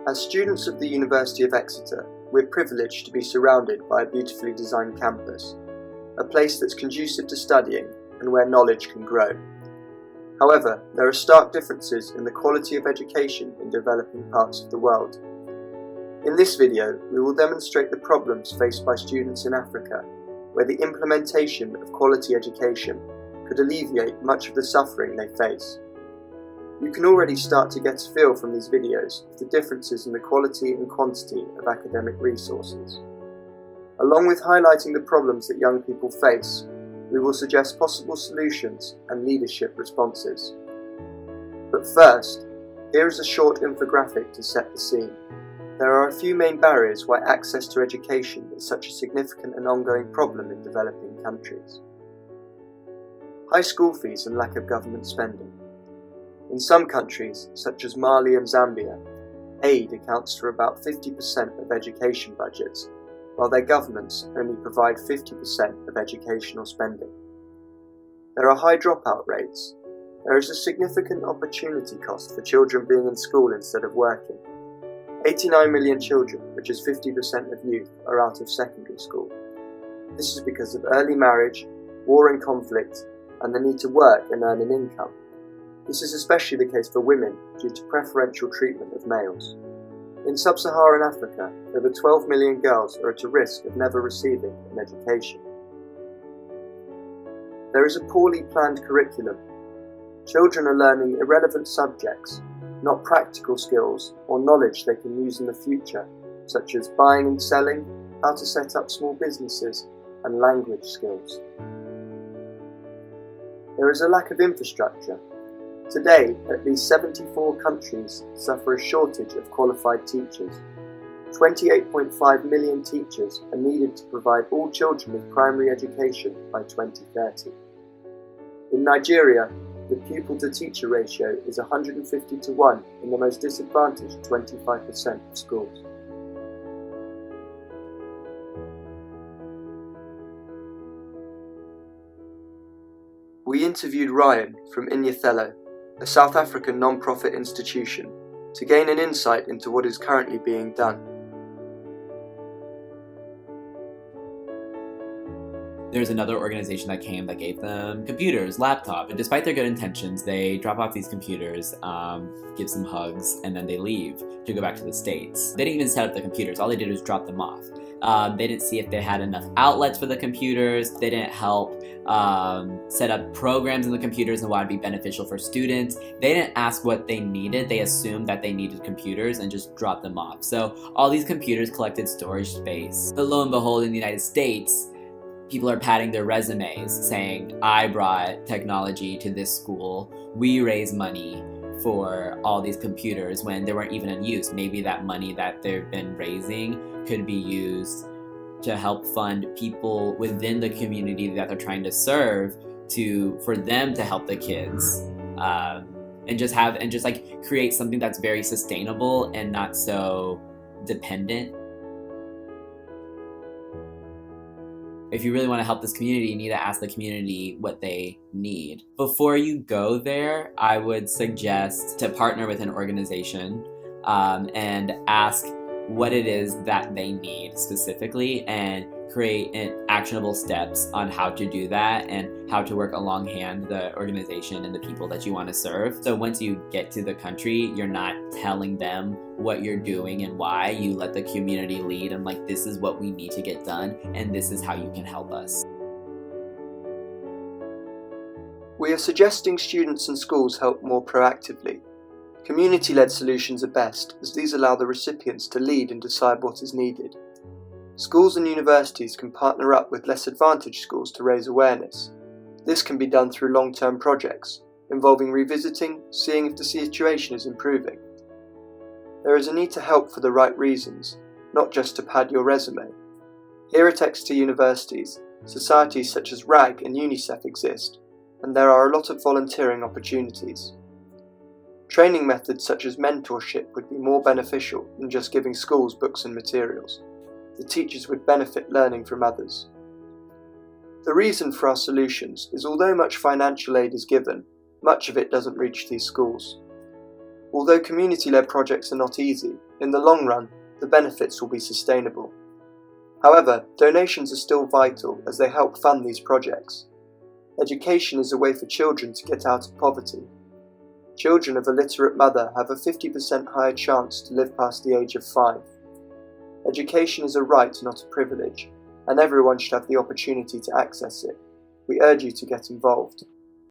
As students of the University of Exeter, we're privileged to be surrounded by a beautifully designed campus, a place that's conducive to studying and where knowledge can grow. However, there are stark differences in the quality of education in developing parts of the world. In this video, we will demonstrate the problems faced by students in Africa, where the implementation of quality education could alleviate much of the suffering they face. You can already start to get a feel from these videos of the differences in the quality and quantity of academic resources. Along with highlighting the problems that young people face, we will suggest possible solutions and leadership responses. But first, here is a short infographic to set the scene. There are a few main barriers why access to education is such a significant and ongoing problem in developing countries. High school fees and lack of government spending. In some countries, such as Mali and Zambia, aid accounts for about 50% of education budgets, while their governments only provide 50% of educational spending. There are high dropout rates. There is a significant opportunity cost for children being in school instead of working. 89 million children, which is 50% of youth, are out of secondary school. This is because of early marriage, war and conflict, and the need to work and earn an income. This is especially the case for women due to preferential treatment of males. In sub-Saharan Africa, over 12 million girls are at a risk of never receiving an education. There is a poorly planned curriculum. Children are learning irrelevant subjects, not practical skills or knowledge they can use in the future, such as buying and selling, how to set up small businesses, and language skills. There is a lack of infrastructure. Today, at least 74 countries suffer a shortage of qualified teachers. 28.5 million teachers are needed to provide all children with primary education by 2030. In Nigeria, the pupil-to-teacher ratio is 150 to 1 in the most disadvantaged 25% of schools. We interviewed Ryan from Inyathello, a South African non-profit institution, to gain an insight into what is currently being done. There's another organization that came that gave them computers, laptop, and despite their good intentions, they drop off these computers, give some hugs, and then they leave to go back to the States. They didn't even set up the computers, all they did was drop them off. They didn't see if they had enough outlets for the computers, they didn't help set up programs in the computers and what would be beneficial for students. They didn't ask what they needed, they assumed that they needed computers and just dropped them off. So all these computers collected storage space. But lo and behold, in the United States, people are padding their resumes saying, I brought technology to this school, we raise money for all these computers when they weren't even in use. Maybe that money that they've been raising could be used to help fund people within the community that they're trying to serve for them to help the kids and just create something that's very sustainable and not so dependent. If you really want to help this community, you need to ask the community what they need. Before you go there, I would suggest to partner with an organization and ask what it is that they need specifically and create actionable steps on how to do that and how to work along-hand the organization and the people that you want to serve. So once you get to the country, you're not telling them what you're doing and why. You let the community lead and this is what we need to get done and this is how you can help us. We are suggesting students and schools help more proactively. Community-led solutions are best, as these allow the recipients to lead and decide what is needed. Schools and universities can partner up with less advantaged schools to raise awareness. This can be done through long-term projects, involving revisiting, seeing if the situation is improving. There is a need to help for the right reasons, not just to pad your resume. Here at Exeter universities, societies such as RAG and UNICEF exist, and there are a lot of volunteering opportunities. Training methods such as mentorship would be more beneficial than just giving schools books and materials. The teachers would benefit learning from others. The reason for our solutions is although much financial aid is given, much of it doesn't reach these schools. Although community-led projects are not easy, in the long run, the benefits will be sustainable. However, donations are still vital as they help fund these projects. Education is a way for children to get out of poverty. Children of a literate mother have a 50% higher chance to live past the age of 5. Education is a right, not a privilege, and everyone should have the opportunity to access it. We urge you to get involved.